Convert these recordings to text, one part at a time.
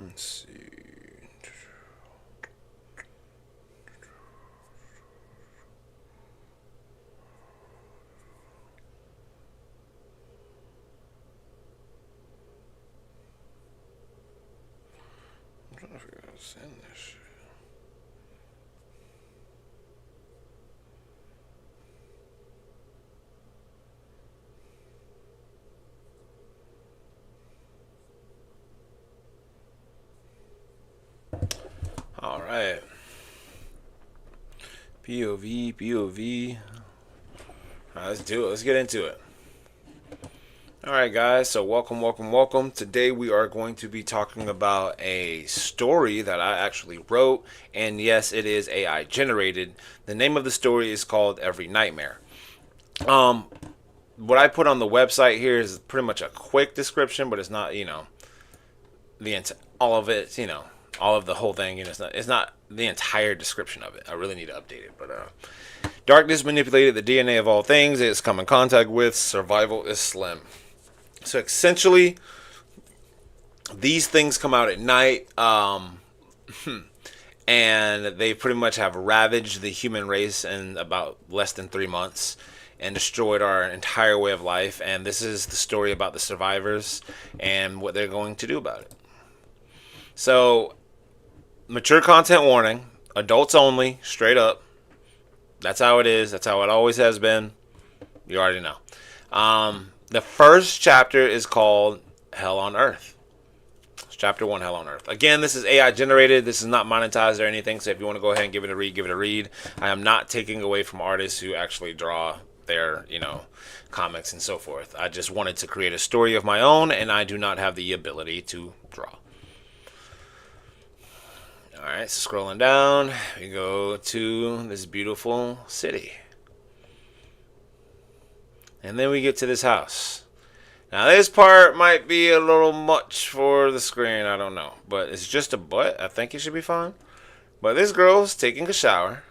Let's see. I'm trying to figure out how to send this shit. All right. POV, POV. All right, let's do it. Let's get into it. All right, guys. So, welcome, welcome, welcome. Today, we are going to be talking about a story that I actually wrote. And yes, it is AI generated. The name of the story is called Every Nightmare. Um, what I put on the website here is pretty much a quick description, but it's not, all of it, all of the whole thing. It's not the entire description of it. I really need to update it. But darkness manipulated the DNA of all things it's come in contact with. Survival is slim. So essentially, these things come out at night, and they pretty much have ravaged the human race in about less than 3 months and destroyed our entire way of life. And this is the story about the survivors and what they're going to do about it. So, mature content warning, adults only, straight up. That's how it is. That's how it always has been. You already know. The first chapter is called Hell on Earth. It's chapter 1, Hell on Earth. Again, this is AI generated. This is not monetized or anything. So if you want to go ahead and give it a read, give it a read. I am not taking away from artists who actually draw their, comics and so forth. I just wanted to create a story of my own, and I do not have the ability to draw. Alright, so scrolling down, we go to this beautiful city. And then we get to this house. Now, this part might be a little much for the screen, I don't know. But it's just a butt. I think it should be fine. But this girl's taking a shower.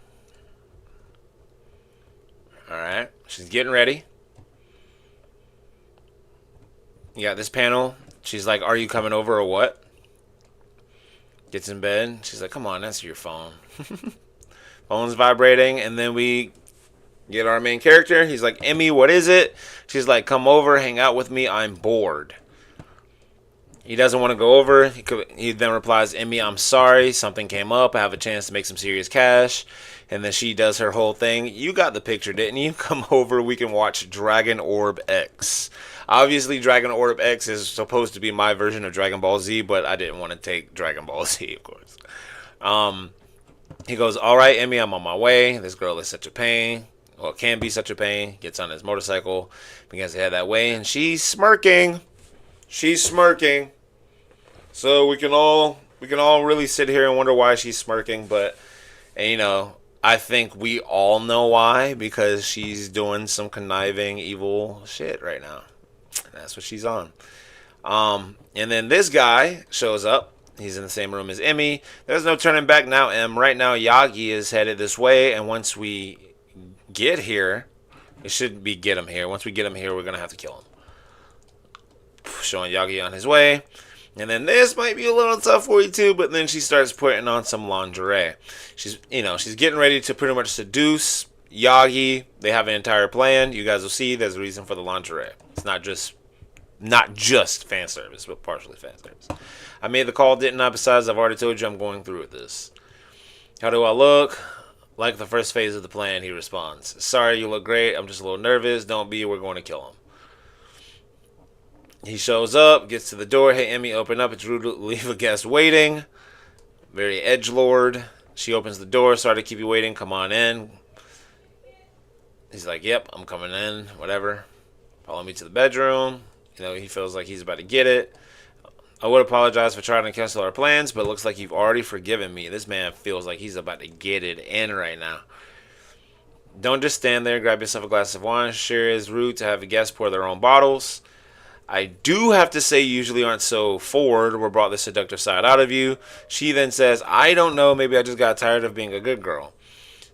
Alright, she's getting ready. You got this panel. She's like, are you coming over or what? Gets in bed. She's like, come on, answer your phone. Phone's vibrating. And then we get our main character. He's like, Emmy, what is it? She's like, come over, hang out with me. I'm bored. He doesn't want to go over. He then replies, Emmy, I'm sorry. Something came up. I have a chance to make some serious cash. And then she does her whole thing. You got the picture, didn't you? Come over. We can watch Dragon Orb X. Obviously, Dragon Orb X is supposed to be my version of Dragon Ball Z, but I didn't want to take Dragon Ball Z, of course. He goes, all right, Emmy, I'm on my way. This girl is such a pain. Well, it can be such a pain. Gets on his motorcycle, begins to head that way, and she's smirking. She's smirking. So we can all really sit here and wonder why she's smirking, but I think we all know why, because she's doing some conniving, evil shit right now. That's what she's on. And then this guy shows up. He's in the same room as Emmy. There's no turning back now, Em. Right now, Yagi is headed this way, and once we get here, it should be get him here. Once we get him here, we're going to have to kill him. Showing Yagi on his way. And then this might be a little tough for you too, but then she starts putting on some lingerie. She's getting ready to pretty much seduce Yagi. They have an entire plan. You guys will see there's a reason for the lingerie. It's not just fan service, but partially fan service. I made the call, didn't I? Besides, I've already told you I'm going through with this. How do I look? Like the first phase of the plan, he responds. Sorry, you look great. I'm just a little nervous. Don't be. We're going to kill him. He shows up, gets to the door. Hey, Emmy, open up. It's rude to leave a guest waiting. Very edgelord. She opens the door. Sorry to keep you waiting. Come on in. He's like, yep, I'm coming in. Whatever. Follow me to the bedroom. He feels like he's about to get it. I would apologize for trying to cancel our plans, but it looks like you've already forgiven me. This man feels like he's about to get it in right now. Don't just stand there. Grab yourself a glass of wine. Sure is rude to have a guest pour their own bottles. I do have to say you usually aren't so forward or brought the seductive side out of you. She then says, I don't know. Maybe I just got tired of being a good girl.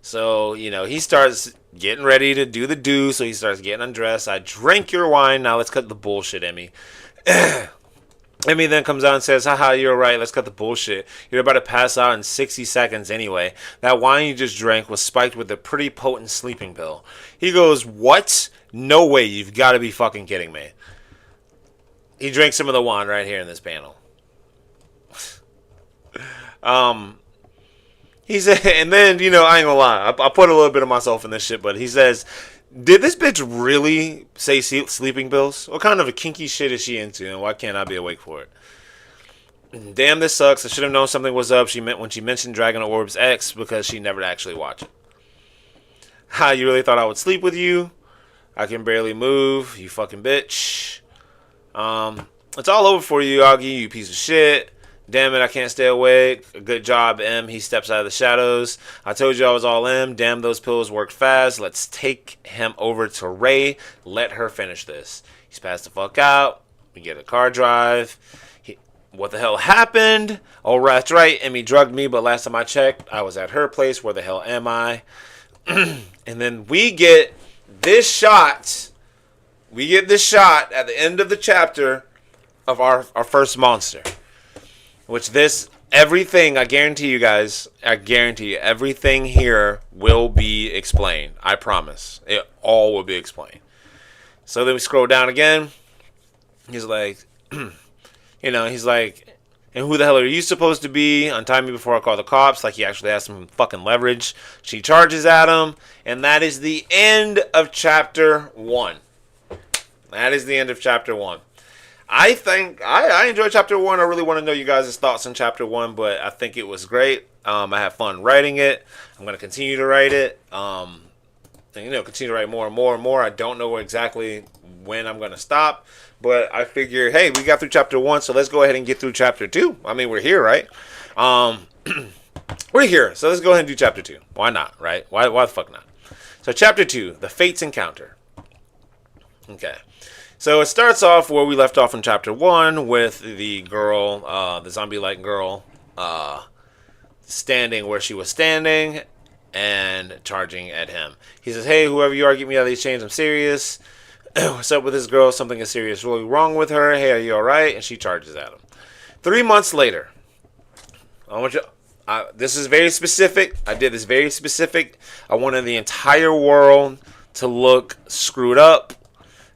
So, he starts getting ready to do the do. So he starts getting undressed. I drink your wine. Now let's cut the bullshit, Emmy. Emmy then comes out and says, haha, you're right, let's cut the bullshit. You're about to pass out in 60 seconds anyway. That wine you just drank was spiked with a pretty potent sleeping pill. He goes, what? No way, you've got to be fucking kidding me. He drinks some of the wine right here in this panel. He said, and then, I ain't gonna lie, I put a little bit of myself in this shit, but he says, did this bitch really say sleeping pills? What kind of a kinky shit is she into, and why can't I be awake for it? Damn, this sucks. I should have known something was up. When she mentioned Dragon Orbs X because she never actually watched it. Ha, you really thought I would sleep with you? I can barely move, you fucking bitch. It's all over for you, Augie, you piece of shit. Damn it, I can't stay awake. Good job, M. He steps out of the shadows. I told you I was all in. Damn, those pills worked fast. Let's take him over to Ray. Let her finish this. He's passed the fuck out. We get a car drive. What the hell happened? Oh, that's right. Emmy drugged me, but last time I checked, I was at her place. Where the hell am I? And then we get this shot. We get this shot at the end of the chapter of our first monster. Which everything, I guarantee you guys, everything here will be explained. I promise. It all will be explained. So then we scroll down again. He's like, he's like, and who the hell are you supposed to be? Untie me before I call the cops. Like he actually has some fucking leverage. She charges at him. And that is the end of chapter 1. That is the end of chapter 1. I think I enjoyed chapter 1. I really want to know you guys' thoughts on chapter 1, but I think it was great. I had fun writing it. I'm going to continue to write it. Continue to write more and more and more. I don't know exactly when I'm going to stop, but I figure, hey, we got through chapter 1, so let's go ahead and get through chapter 2. I mean, we're here, right? We're here, so let's go ahead and do chapter 2. Why not, right? Why the fuck not? So chapter 2, the Fates Encounter. Okay. So it starts off where we left off in chapter 1 with the girl, the zombie-like girl, standing where she was standing and charging at him. He says, hey, whoever you are, get me out of these chains. I'm serious. What's up with this girl? Something is seriously wrong with her. Hey, are you all right? And she charges at him. 3 months later, I want you. This is very specific. I did this very specific. I wanted the entire world to look screwed up.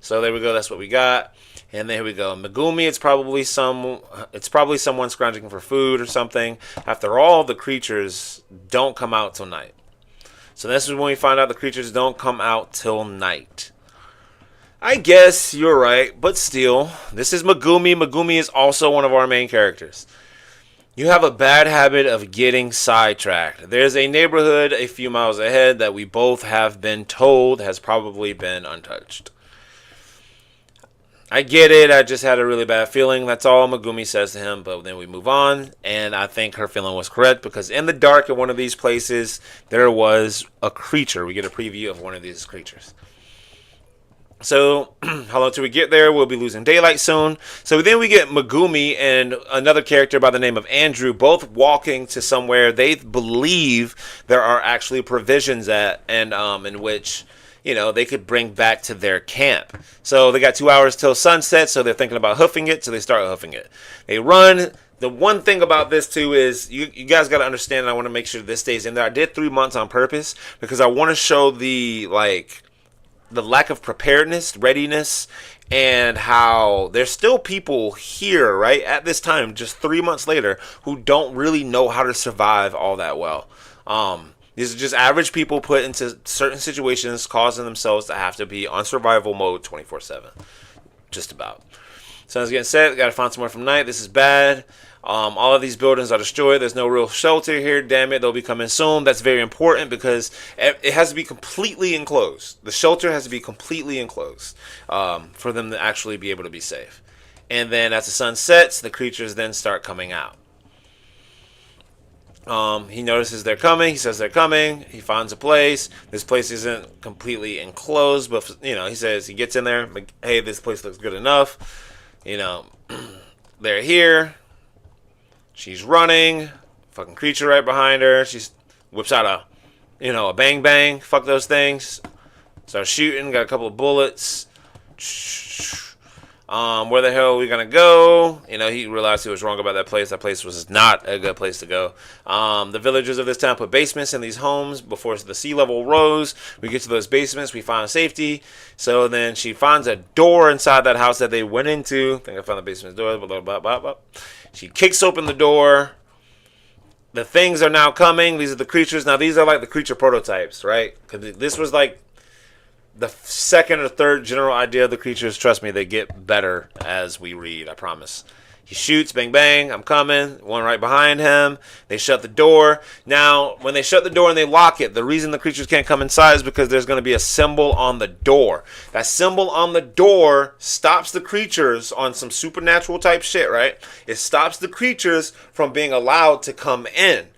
So there we go. That's what we got. And then here we go. Megumi, it's probably someone scrounging for food or something. After all, the creatures don't come out till night. So this is when we find out the creatures don't come out till night. I guess you're right, but still, this is Megumi. Megumi is also one of our main characters. You have a bad habit of getting sidetracked. There's a neighborhood a few miles ahead that we both have been told has probably been untouched. I get it. I just had a really bad feeling. That's all Megumi says to him. But then we move on. And I think her feeling was correct. Because in the dark in one of these places, there was a creature. We get a preview of one of these creatures. So, how long till we get there? We'll be losing daylight soon. So then we get Megumi and another character by the name of Andrew, both walking to somewhere they believe there are actually provisions at, and in which, they could bring back to their camp. So they got 2 hours till sunset, so they're thinking about hoofing it, so they start hoofing it. They run. The one thing about this, too, is you guys got to understand, and I want to make sure this stays in there. I did 3 months on purpose because I want to show the lack of preparedness, readiness, and how there's still people here, right, at this time, just 3 months later, who don't really know how to survive all that well. These are just average people put into certain situations, causing themselves to have to be on survival mode 24/7. Just about. Sun's getting set. Got to find somewhere from night. This is bad. All of these buildings are destroyed. There's no real shelter here. Damn it, they'll be coming soon. That's very important because it has to be completely enclosed. The shelter has to be completely enclosed for them to actually be able to be safe. And then as the sun sets, the creatures then start coming out. He notices they're coming. He says they're coming. He finds a place. This place isn't completely enclosed, but he says he gets in there. Hey, this place looks good enough. They're here. She's running. Fucking creature right behind her. She whips out a bang bang. Fuck those things. Starts shooting. Got a couple of bullets. Where the hell are we gonna go? He realized he was wrong about that place. That place was not a good place to go. The villagers of this town put basements in these homes before the sea level rose. We get to those basements, we find safety. So then she finds a door inside that house that they went into. I think I found the basement door. Blah, blah, blah, blah, blah. She kicks open the door. The things are now coming. These are the creatures. Now these are like the creature prototypes, right? Because this was like the second or third general idea of the creatures. Trust me, they get better as we read, I promise. He shoots, bang, bang, I'm coming. One right behind him. They shut the door. Now, when they shut the door and they lock it, the reason the creatures can't come inside is because there's going to be a symbol on the door. That symbol on the door stops the creatures on some supernatural type shit, right? It stops the creatures from being allowed to come in.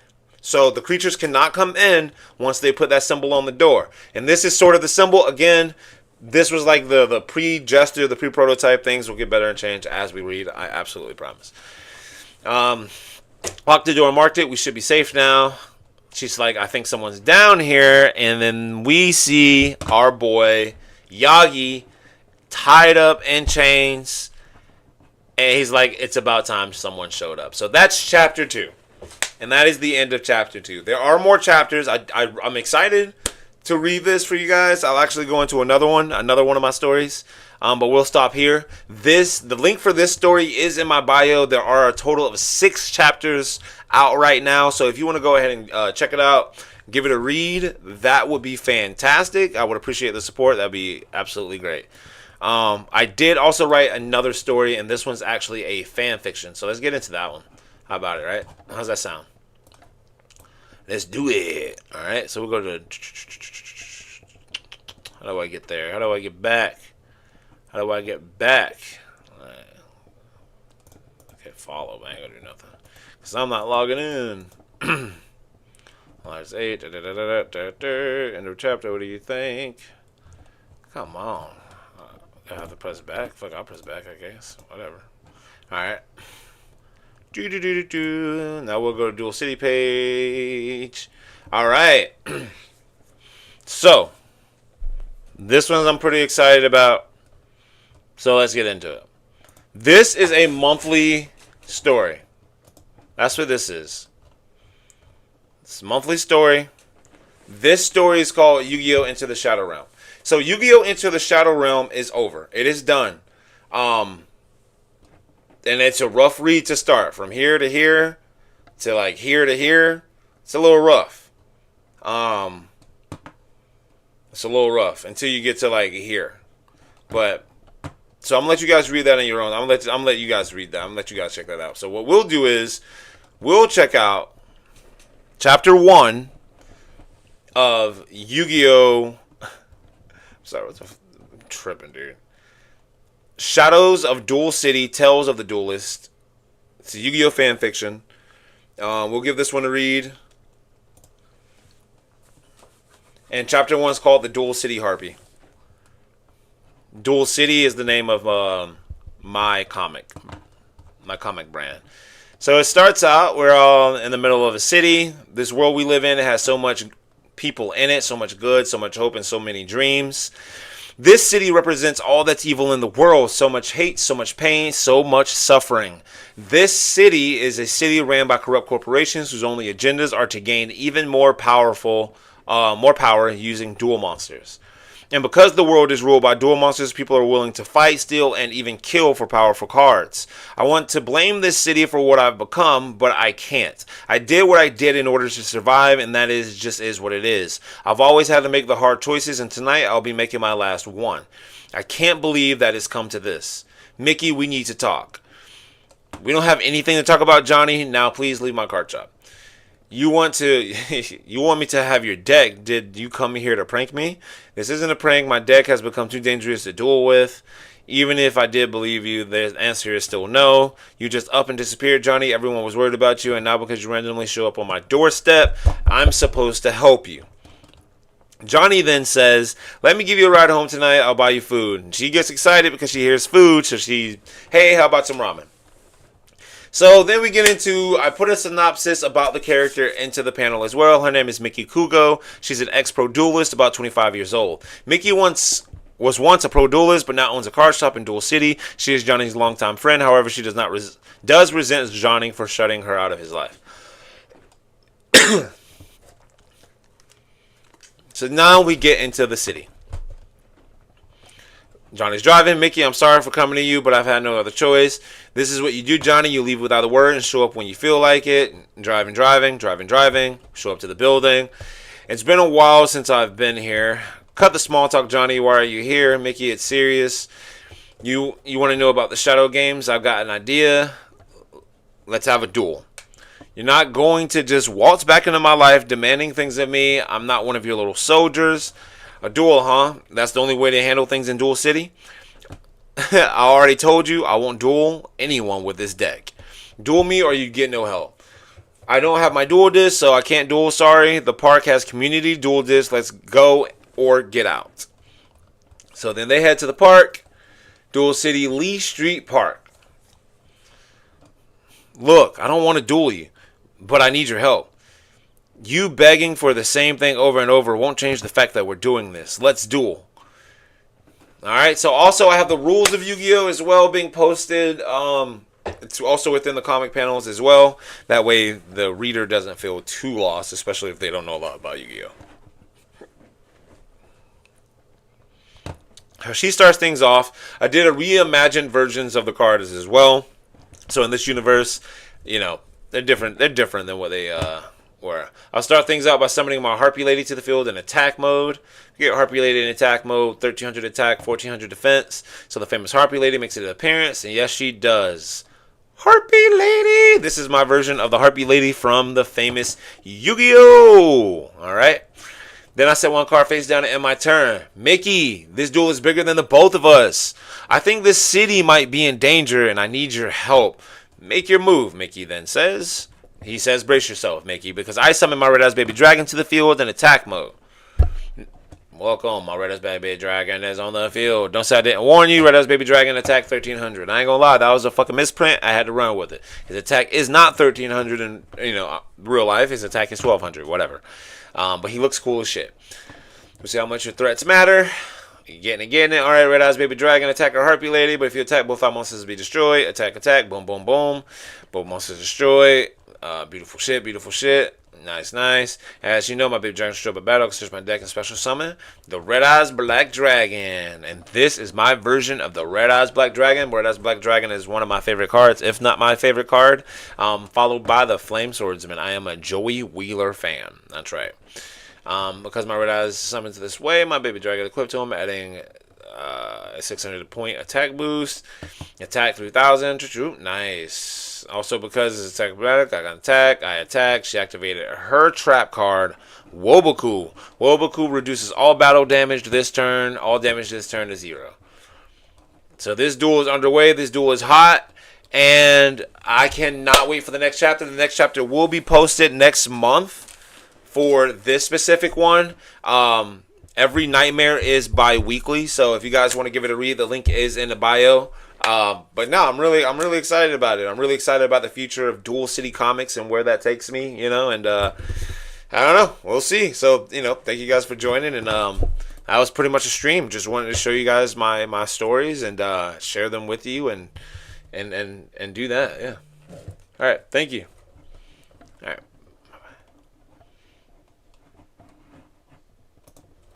So the creatures cannot come in once they put that symbol on the door. And this is sort of the symbol. Again, this was like the pre-gesture, the pre-prototype. Things will get better and change as we read. I absolutely promise. Locked the door, marked it. We should be safe now. She's like, I think someone's down here. And then we see our boy, Yagi, tied up in chains. And he's like, it's about time someone showed up. So that's chapter 2. And that is the end of chapter 2. There are more chapters. I'm excited to read this for you guys. I'll actually go into another one of my stories. But we'll stop here. The link for this story is in my bio. There are a total of 6 chapters out right now. So if you want to go ahead and check it out, give it a read, that would be fantastic. I would appreciate the support. That'd be absolutely great. I did also write another story, and this one's actually a fan fiction. So let's get into that one. How about it, right? How's that sound? Let's do it. All right, so we'll go to... How do I get there? How do I get back? How do I get back? All right. Okay, follow, man. I ain't gonna do nothing. Because I'm not logging in. Well, there's 8. End of chapter. What do you think? Come on. I have to press back. Fuck, I'll press back, I guess. Whatever. All right. Now we'll go to Dual City page. All right. So, this one I'm pretty excited about. So let's get into it. This is a monthly story. That's what this is. It's a monthly story. This story is called Yu-Gi-Oh! Into the Shadow Realm. So Yu-Gi-Oh! Into the Shadow Realm is over. It is done. And it's a rough read to start. From here to here to like here to here. It's a little rough. It's a little rough until you get to like here. But so I'm gonna let you guys read that on your own. I'm gonna let you guys read that. I'm gonna let you guys check that out. So what we'll do is we'll check out chapter 1 of Yu-Gi-Oh! Sorry, I'm tripping, dude. Shadows of Dual City, Tales of the Duelist. It's a Yu-Gi-Oh! Fan fiction. We'll give this one a read. And chapter 1 is called The Dual City Harpy. Dual City is the name of my comic brand. So it starts out, we're all in the middle of a city. This world we live in, it has so much people in it, so much good, so much hope, and so many dreams. This city represents all that's evil in the world. So much hate, so much pain, so much suffering. This city is a city ran by corrupt corporations whose only agendas are to gain even more power using duel monsters. And because the world is ruled by duel monsters, people are willing to fight, steal, and even kill for powerful cards. I want to blame this city for what I've become, but I can't. I did what I did in order to survive, and that is what it is. I've always had to make the hard choices, and tonight I'll be making my last one. I can't believe that it's come to this. Mickey, we need to talk. We don't have anything to talk about, Johnny. Now please leave my card shop. You want me to have your deck? Did you come here to prank me? This isn't a prank. My deck has become too dangerous to duel with. Even if I did believe you, the answer is still no. You just up and disappeared, Johnny. Everyone was worried about you, and now because you randomly show up on my doorstep, I'm supposed to help you. Johnny then says, let me give you a ride home tonight. I'll buy you food. And she gets excited because she hears food, so hey, how about some ramen? So then we get into, I put a synopsis about the character into the panel as well. Her name is Miki Kugo. She's an ex-pro duelist, about 25 years old. Miki once was once a pro duelist, but now owns a card shop in Duel City. She is Johnny's longtime friend. However, she does resent Johnny for shutting her out of his life. So now we get into the city. Johnny's driving. Mickey, I'm sorry for coming to you, but I've had no other choice. This is what you do, Johnny. You leave without a word and show up when you feel like it. Driving. Show up to the building. It's been a while since I've been here. Cut the small talk, Johnny. Why are you here? Mickey, it's serious. You want to know about the shadow games? I've got an idea. Let's have a duel. You're not going to just waltz back into my life demanding things of me. I'm not one of your little soldiers. A duel, huh? That's the only way to handle things in Duel City? I already told you I won't duel anyone with this deck. Duel me or you get no help. I don't have my duel disc, so I can't duel. Sorry. The park has community duel disc. Let's go or get out. So then they head to the park. Duel City, Lee Street Park. Look, I don't want to duel you, but I need your help. You begging for the same thing over and over won't change the fact that we're doing this. Let's duel. Alright, so also I have the rules of Yu-Gi-Oh! As well being posted. It's also within the comic panels as well. That way the reader doesn't feel too lost, especially if they don't know a lot about Yu-Gi-Oh! She starts things off. I did a reimagined versions of the cards as well. So in this universe, you know, they're different. They're different than what they were. I'll start things out by summoning my Harpy Lady to the field in attack mode. You get Harpy Lady in attack mode, 1300 attack, 1400 defense. So the famous Harpy Lady makes an appearance, and yes, she does. Harpy Lady! This is my version of the Harpy Lady from the famous Yu-Gi-Oh! Alright. Then I set one card face down to end my turn. Mickey, this duel is bigger than the both of us. I think this city might be in danger and I need your help. Make your move, Mickey then says. He says, brace yourself, Mickey, because I summon my Red Eyes Baby Dragon to the field in attack mode. Welcome, my Red Eyes Baby Dragon is on the field. Don't say I didn't warn you. Red Eyes Baby Dragon attack 1300. I ain't gonna lie, that was a fucking misprint. I had to run with it. His attack is not 1300 in real life. His attack is 1200, whatever. But he looks cool as shit. We'll see how much your threats matter. You getting it. Alright, Red Eyes Baby Dragon, attack our Harpy Lady. But if you attack, both 5 monsters will be destroyed. Attack. Boom, boom, boom. Both monsters destroyed. Beautiful shit. Nice. As you know, my Baby Dragon straight up battle. I can search my deck and special summon the Red Eyes Black Dragon. And this is my version of the Red Eyes Black Dragon. Red Eyes Black Dragon is one of my favorite cards, if not my favorite card. Followed by the Flame Swordsman. I am a Joey Wheeler fan. That's right. Because my Red Eyes summoned this way, my Baby Dragon equipped to him, adding a 600 point attack boost. Attack 3000. Nice. Also, because it's attack black, I got attack. I attack. She activated her trap card, Woboku. Woboku reduces all battle damage this turn. All damage this turn is 0. So this duel is underway. This duel is hot. And I cannot wait for the next chapter. The next chapter will be posted next month for this specific one. Every Nightmare is bi-weekly. So if you guys want to give it a read, the link is in the bio. But no, I'm really excited about it. I'm really excited about the future of Duel City Comics and where that takes me, and I don't know. We'll see. So, thank you guys for joining, and that was pretty much a stream. Just wanted to show you guys my stories and share them with you and do that. Yeah. All right, thank you.